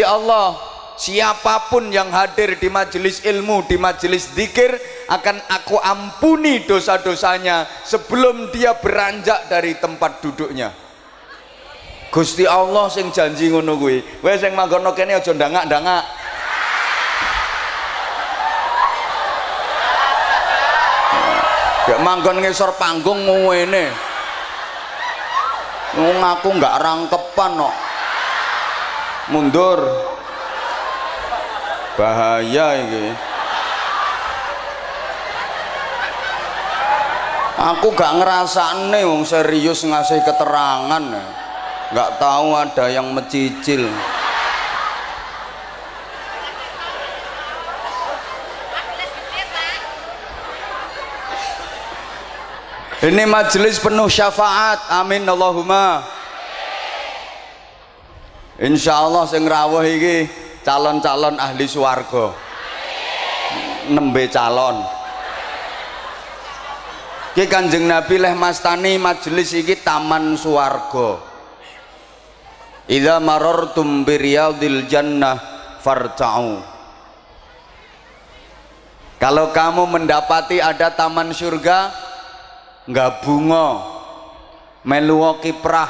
Allah, siapapun yang hadir di majelis ilmu, di majelis zikir, akan aku ampuni dosa-dosanya sebelum dia beranjak dari tempat duduknya. Gusti Allah sing janji ngono kuwi. Kowe sing manggono kene aja ndangak-ndangak. Gak manggon ngisor panggung ngene. Ngaku nggak rangkepan kok. Mundur. Bahaya ini. Aku gak ngerasane wong serius ngasih keterangan. Gak tahu ada yang mencicil. Ini majelis penuh syafaat, amin Allahumma. Insya Allah sing rawuh iki calon-calon ahli swarga, nembe calon. Ki Kanjeng Nabi leh mastani majelis iki taman swarga. Idza marartum biriyadil jannah farta'u. Kalau kamu mendapati ada taman surga, nggak bunga meluwo kiprah,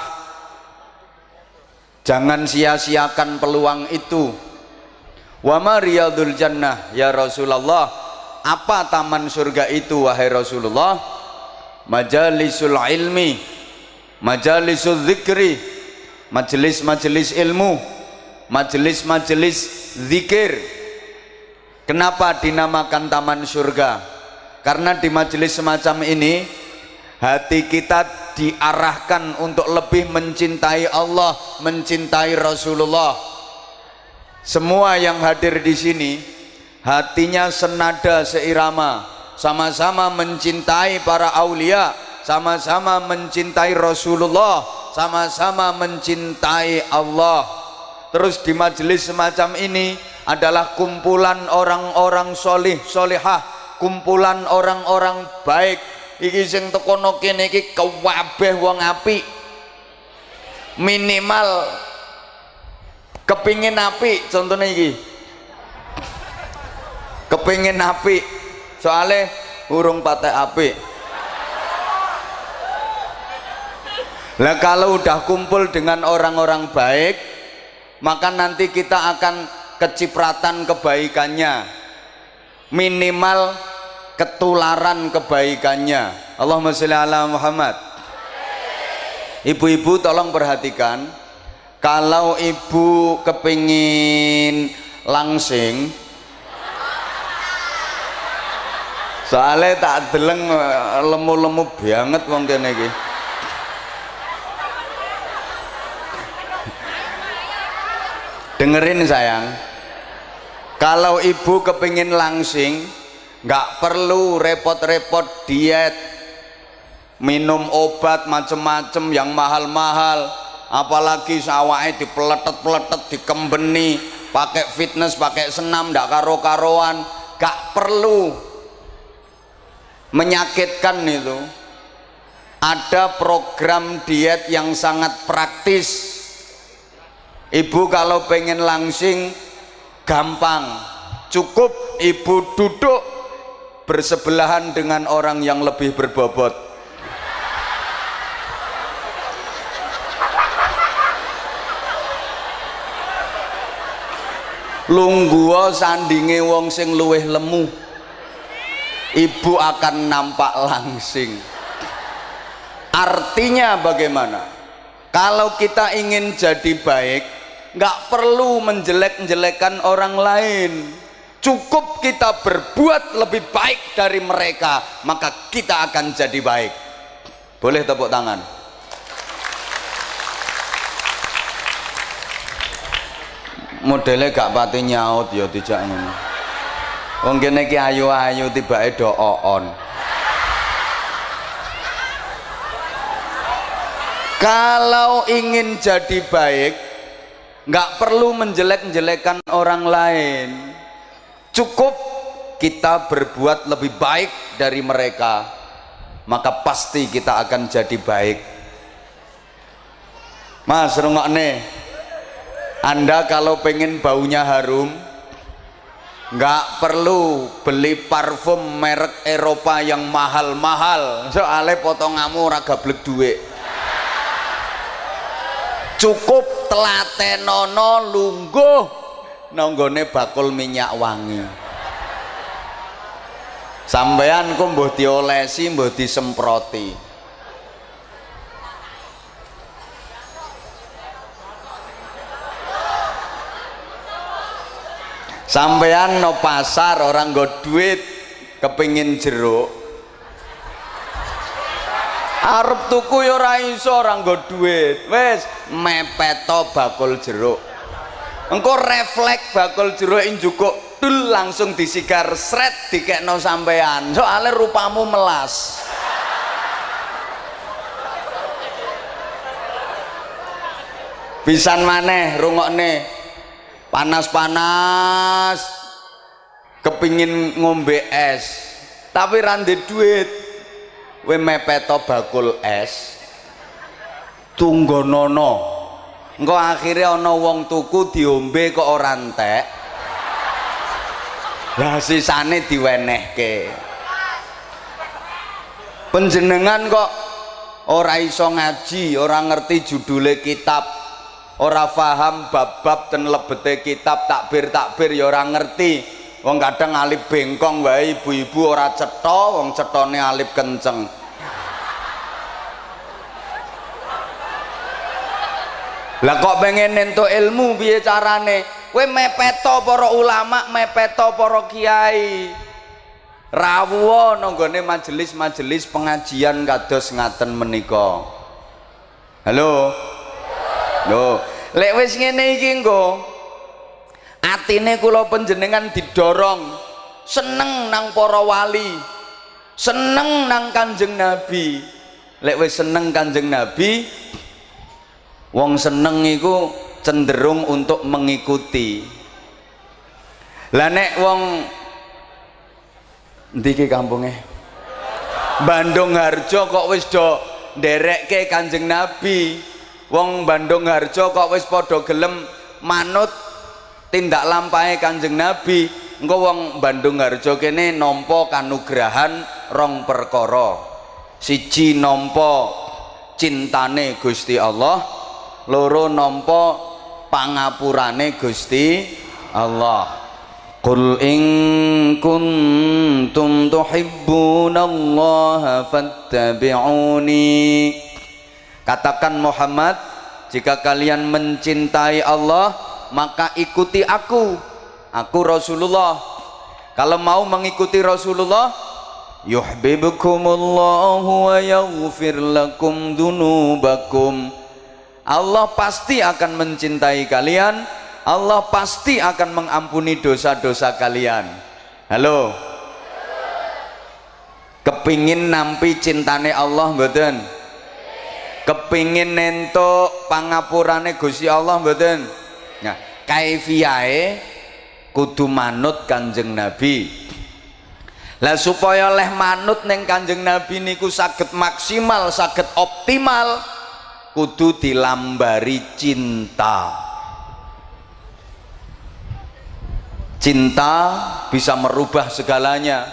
jangan sia-siakan peluang itu. Wa ma riyadul jannah ya Rasulullah, apa taman surga itu wahai Rasulullah? Majalisul ilmi, majalisul zikri, majelis-majelis ilmu, majelis-majelis zikir. Kenapa dinamakan taman surga? Karena di majelis semacam ini hati kita diarahkan untuk lebih mencintai Allah, mencintai Rasulullah. Semua yang hadir di sini hatinya senada seirama, sama-sama mencintai para aulia, sama-sama mencintai Rasulullah, sama-sama mencintai Allah. Terus di majelis semacam ini adalah kumpulan orang-orang solih solihah, kumpulan orang-orang baik. Iki sing tekono kene iki kabeh wong apik. Minimal kepingin apik, contohnya iki. Kepingin apik, soalnya urung patek apik. Lah kalau udah kumpul dengan orang-orang baik, maka nanti kita akan kecipratan kebaikannya. Minimal ketularan kebaikannya. Allahumma sholli ala Muhammad. Ibu-ibu tolong perhatikan, kalau ibu kepingin langsing, soalnya tak deleng lemu-lemu banget wong kene iki. Dengerin sayang, kalau ibu kepingin langsing, nggak perlu repot-repot diet, minum obat macem-macem yang mahal-mahal, apalagi sawahnya dipeletet-peletet, dikembeni, pakai fitness, pakai senam, nggak karo-karoan. Nggak perlu, menyakitkan itu. Ada program diet yang sangat praktis. Ibu kalau pengen langsing gampang, cukup ibu duduk bersebelahan dengan orang yang lebih berbobot. Lungguh sandinge wong sing luweh lemu, ibu akan nampak langsing. Artinya bagaimana? Kalau kita ingin jadi baik, nggak perlu menjelek-jelekan orang lain. Cukup kita berbuat lebih baik dari mereka, maka kita akan jadi baik. Boleh tepuk tangan. Modelnya gak pati nyaut ya dijak ngono. Wong kene iki ayu-ayu tibake do on. Kalau ingin jadi baik, nggak perlu menjelek-jelekan orang lain. Cukup kita berbuat lebih baik dari mereka, maka pasti kita akan jadi baik. Mas rungokne, Anda kalau pengen baunya harum, nggak perlu beli parfum merek Eropa yang mahal-mahal, soalnya potonganmu ora gablek duit. Cukup telatenono lungguh nanggone bakul minyak wangi. Sampeyan ku mbuh diolesi mbuh disemproti. Sampeyan no pasar orang nggo duit kepingin jeruk, arep tuku ya ora iso orang nggo duit, wis mepeto bakul jeruk. Engko refleks bakul jeruk njukuk dul langsung disigar sret dikekno sampean, soalnya rupamu melas. Pisan maneh rungokne, panas-panas kepingin ngombe es tapi rande duit, we mepeto bakul es tunggonono, engko akhirnya ana wong tuku diombe kok ora entek, lah sisane diwenehke. Panjenengan kok ora iso ngaji, ora ngerti judule kitab, ora paham bab-bab dan lebete kitab, takbir ya ora ngerti. Wong kadang alif bengkong wae ibu-ibu ora cetha, wong cethone alif kenceng. Lah kok pengen entuk ilmu piye carane? Kowe mepeto para ulama, mepeto para kiai. Rawuh nang gone majelis-majelis pengajian kados ngaten menika. Halo. Loh, lek wis ngene iki nggo atine kula panjenengan didorong seneng nang para wali, seneng nang Kanjeng Nabi. Lek wis seneng Kanjeng Nabi, wong seneng iku cenderung untuk mengikuti. Lah nek wong ndi ki kampunge? Bandung Harjo kok wis do nderekke Kanjeng Nabi. Wong Bandung Harjo kok wis padha gelem manut tindak lampahe Kanjeng Nabi. Engko wong Bandung Harjo kene nampa kanugrahan rong perkara. Siji nampa cintane Gusti Allah, loro nampa pangapurane Gusti Allah. Qul in kuntum tuhibbunallaha fattabi'uni. Katakan Muhammad, jika kalian mencintai Allah maka ikuti aku Rasulullah. Kalau mau mengikuti Rasulullah, yuhibbukumullahu wa yaghfir lakum dzunubakum. Allah pasti akan mencintai kalian, Allah pasti akan mengampuni dosa-dosa kalian. Halo, kepingin nampi cintane Allah mboten? Kepingin nentuk pangapurane Gusti Allah mboten? Nah, kaifiyahe kudu manut Kanjeng Nabi. Lah supaya leh manut ning Kanjeng Nabi niku saged maksimal, saged optimal, kudu dilambari cinta. Cinta bisa merubah segalanya.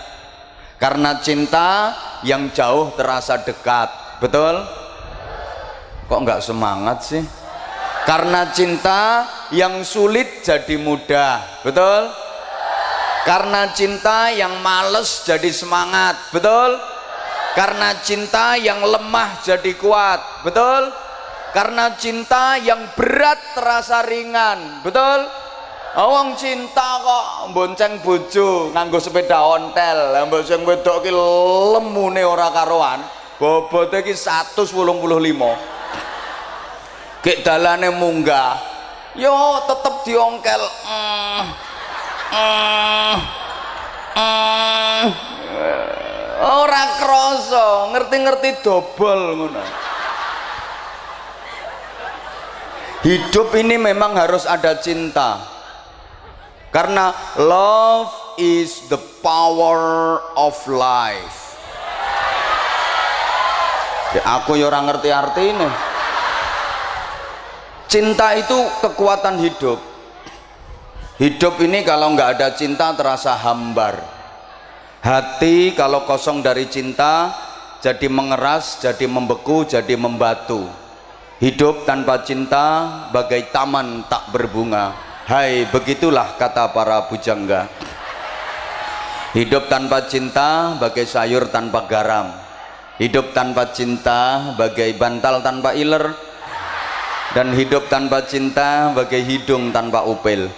Karena cinta yang jauh terasa dekat. Betul? Kok nggak semangat sih? Karena cinta yang sulit jadi mudah. Betul? Karena cinta yang males jadi semangat. Betul? Karena cinta yang lemah jadi kuat. Betul? Karena cinta yang berat terasa ringan. Betul? Wong cinta kok bonceng bojo nganggo sepeda ontel, mbok sing wedok ki lemune ora karuan, bobote ki 185. Gek dalane munggah, yo tetep diongkel. Ora krasa, ngerti-ngerti dobol ngono. Hidup ini memang harus ada cinta. Karena love is the power of life. Ya, aku ya ora ngerti artine. Cinta itu kekuatan hidup. Hidup ini kalau nggak ada cinta terasa hambar. Hati kalau kosong dari cinta jadi mengeras, jadi membeku, jadi membatu. Hidup tanpa cinta bagai taman tak berbunga. Hai, begitulah kata para bujangga. Hidup tanpa cinta bagai sayur tanpa garam. Hidup tanpa cinta bagai bantal tanpa iler. Dan hidup tanpa cinta bagai hidung tanpa upil.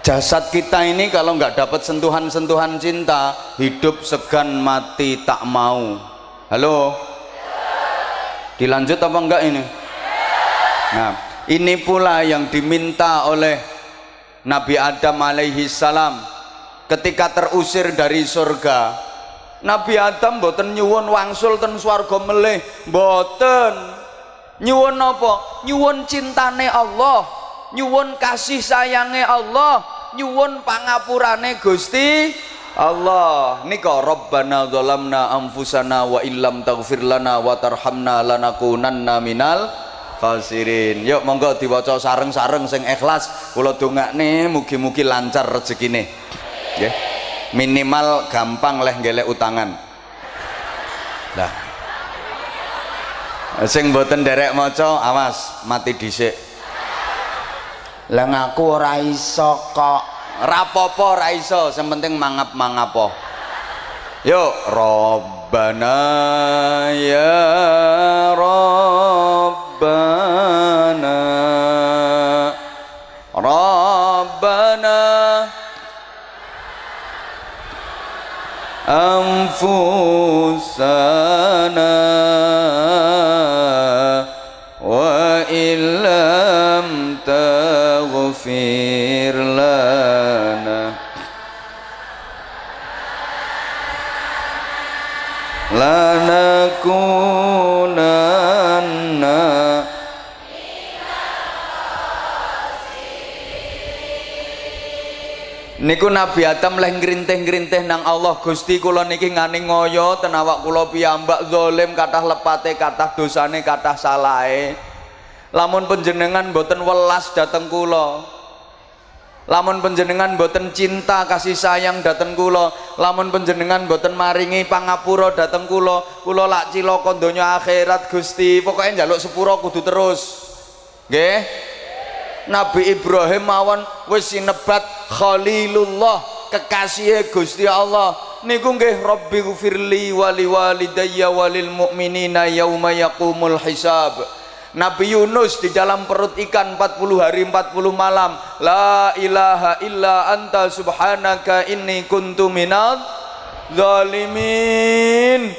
Jasad kita ini kalau nggak dapat sentuhan-sentuhan cinta, hidup segan mati tak mau. Halo? Dilanjut apa enggak ini? Nah, ini pula yang diminta oleh Nabi Adam alaihi salam ketika terusir dari surga. Nabi Adam mboten nyuwun wangsul ten swarga melih, mboten. Nyuwun apa? Nyuwun cintane Allah, nyuwun kasih sayange Allah, nyuwun pangapurane Gusti Allah. Nika Rabbana dzalamna anfusana wa illam taghfir lana wa tarhamna lanakunanna minal khasirin. Yuk monggo diwaca sareng-sareng sing ikhlas. Kula dongakne mugi-mugi lancar rezekine. Nggih. Minimal gampang leh ngelek utangan. Lah. Sing mboten derek maca awas mati dhisik. Lah ngaku ora iso kok. Rapopo ora iso, sing penting mangap-mangapo. Yuk, Rabbana ya Rabbana. Rabbana anfusana wa illam taghfir lana lanakunanna niku Nabi Adam leh ngrintih-ngrintih nang Allah, Gusti kula niki ngani ngoyo ten awak kula piyambak zalim, kathah lepate, kathah dosane, kathah salahe. Lamun panjenengan boten welas dateng kula, lamun panjenengan boten cinta kasih sayang dateng kula, lamun panjenengan boten maringi pangapura dateng kula, kula lak cilaka donya akhirat Gusti. Pokoke njaluk sepura kudu terus. Nggih. Nabi Ibrahim mawon wis sinebat Khalilullah, kekasih Gusti Allah. Niku nggih Rabbi ghfirli wa liwalidayya walil mu'minina yauma yaqumul hisab. Nabi Yunus di dalam perut ikan 40 hari 40 malam, la ilaha illa anta subhanaka inni kuntu minadz zalimin.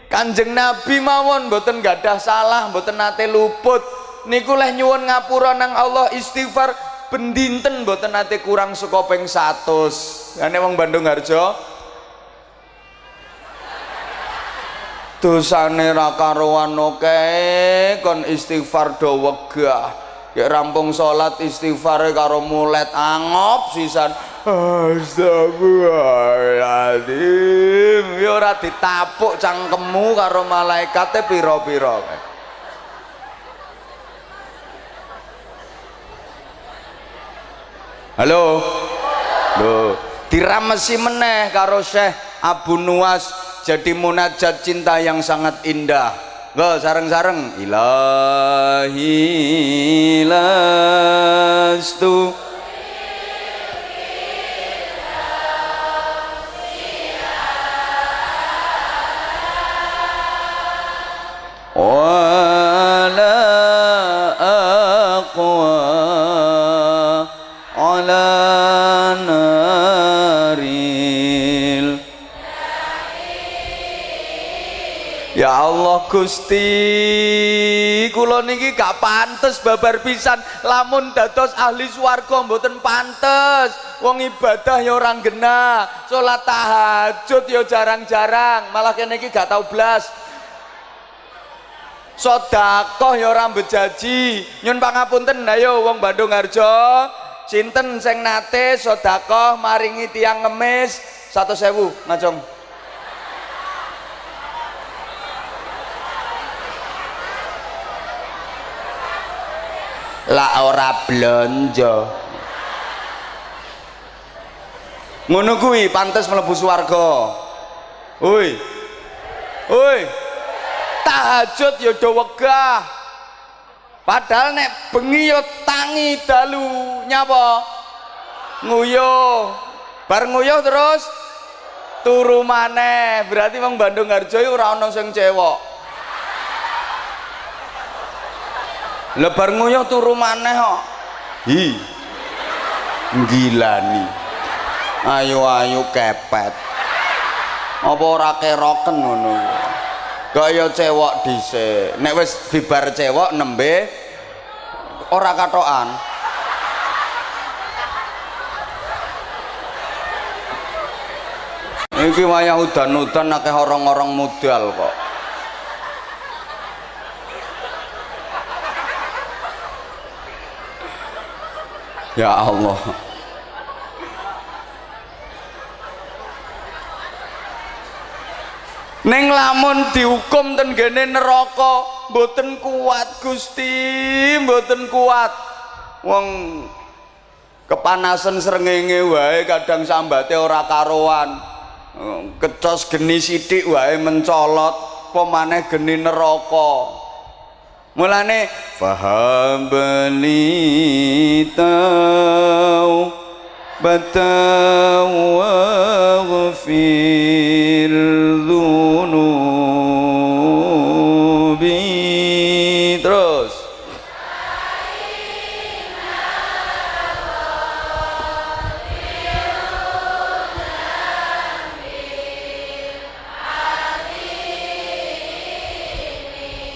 Kanjeng Nabi mawon mboten gadah salah, mboten nate luput. Niku leh nyuwun ngapura nang Allah, istighfar bendinten mboten nate kurang saka ping 100. Ane wong Bandung Harjo dosane ra karuan akeh kon istighfar do wegah. Ya rampung salat istighfare karo mulet angop sisan. Astagfirullahaladzim. Ya ora ditapuk cangkemmu karo malaikate pira-pira. Halo. Loh, diramesi meneh karo Syekh Abu Nuwas jadi munajat cinta yang sangat indah. Go sareng-sareng. Ilahi lastu wala aqwa ala naril. Ya Allah Gusti, kula niki gak pantes babar pisan, lamun dados ahli swarga mboten pantes. Wong ibadah ya ora genah, salat tahajud ya jarang-jarang, malah kene iki gak tau blas. Sedekah ya ora bejaji. Nyun pangapunten, ayo wong Bandung Harjo, sinten sing nate sedekah maringi tiang ngemis 100.000 ngajong? lah ora blonjo. Ngono kuwi pantes mlebu swarga. Woi. Woi. Tahajud ya do wegah. Padahal nek bengi ya tangi dalu nyapa? Nguyuh. Bar nguyuh terus turu maneh. Berarti wong Bandung Harjo ora ana sing cewek. Lebar nguyuh turu maneh kok. Hi. Gilani. Ayo kepet. Apa ora keroken ngono? Kaya cewek dhisik. Nek wis bibar cewek nembe ora katokan. Iki wayah udan-udan akeh orang-orang modal kok. Ya Allah. Neng lamun dihukum ten gene neraka mboten kuat Gusti, mboten kuat. Wong kepanasan srengenge wae kadang sambate ora karuan. Kecos geni sithik wae mencolot, apa maneh geni neraka. Mulane fahabli tau batau waghfir dzunubi. Terus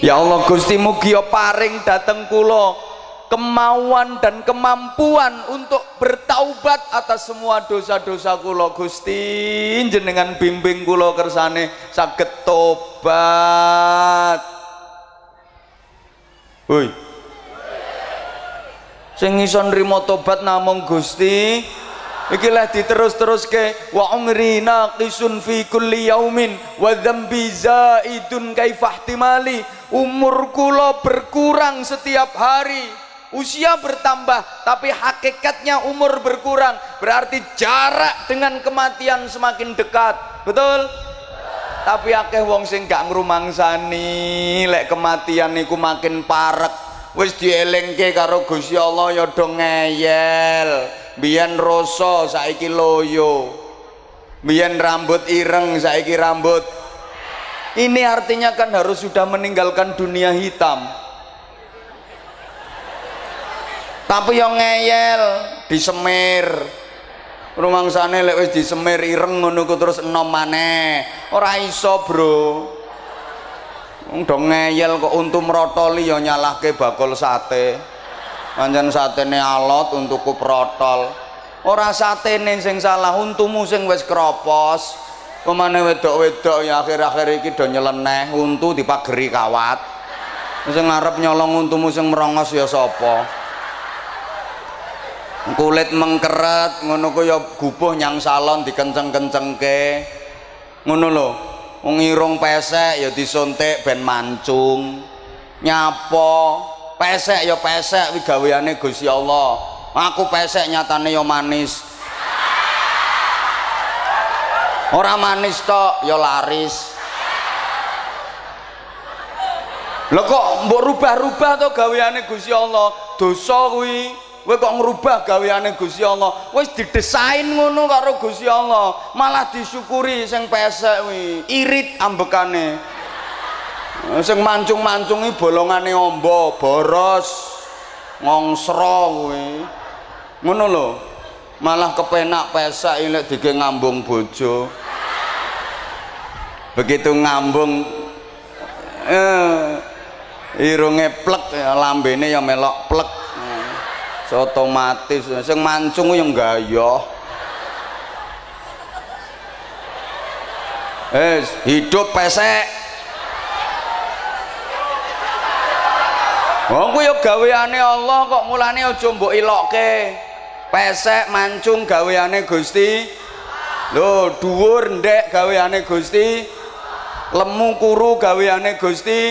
ya Allah Gusti mugi paring dateng kula kemauan dan kemampuan untuk bertaubat atas semua dosa-dosa kula Gusti. Jenengan bimbing kula kersane saged tobat. Woi. Sing iso nrimo tobat namung Gusti. Iki lah diterus-teruske wa umri naqisun fi kulli yaumin wa dzambi zaidun kaifahtimali. Umur kula berkurang setiap hari, usia bertambah tapi hakikatnya umur berkurang, berarti jarak dengan kematian semakin dekat. Betul? Tapi akeh wong sing gak ngrumangsani lek kematian niku makin parek. Wis dielingke karo Gusti Allah ya do ngeyel. Biyen rasa saiki loyo, biyen rambut ireng saiki rambut. Ini artinya kan harus sudah meninggalkan dunia hitam. Tapi yang ngeyel disemir. Rumangsane lek wis disemir ireng ngono ku terus enom maneh. Ora iso, Bro. Wong do ngeyel kok untu mrotoli ya nyalahke bakul sate. Pancen satene alot untuku protol. Ora satene sing salah, untumu sing wis kropos. Pemane wedok-wedok ya akhir-akhir iki do nyeleneh untu dipageri kawat. Sing ngarep nyolong untumu sing merongos ya sapa? Kulit mengkeret ngono ku ya gubuh nyang salon dikenceng-kencengke. Ngono lho. Wong irung pesek ya disuntik ben mancung. Nyapo pesek ya pesek wi gaweane Gusti Allah. Aku pesek nyatane ya manis. Ora manis tok ya laris. Lho kok mbok rubah-rubah to gaweane Gusti Allah. Dosa kuwi kowe kok ngrubah gaweane Gusti Allah. Wis didesain ngono karo Gusti Allah, malah disyukuri sing pesek kuwi. Irit ambekane. Sing mancung-mancungi bolongane ombo, boros, ngongsro kuwi. Ngono lho. Malah kepenak pesek lek dige ngambung bojo. Begitu ngambung irunge plek, lambene ya melok plek. Otomatis sing mancung yo nggayoh. Hidup pesek. Wong ku ya gaweane Allah kok mulane aja mbok ilokke. Pesek mancung gaweane Gusti. Lho, dhuwur ndek gaweane Gusti. Lemu kuru gaweane Gusti.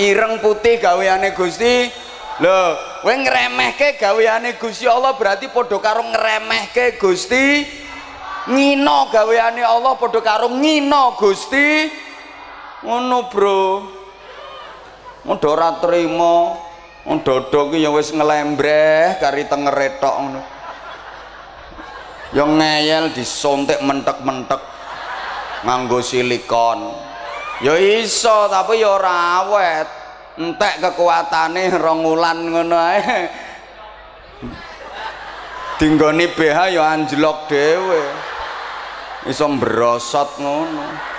Ireng putih gaweane Gusti. Lho, kowe ngremehke gaweane Gusti Allah berarti padha karo ngremehke Gusti, ngino gaweane Allah padha karo ngino Gusti. Ngono bro, udah ora trimo, dodo ki ya wis ngelembreh kari tengere tok ngono. Ya ngeyel disontek mentek-mentek nganggo silikon. Ya iso tapi ya ora awet. Entek kekuatane 2 wulan ngono ae. Dinggoni BH ya anjlok dhewe. Iso mbrosot ngono.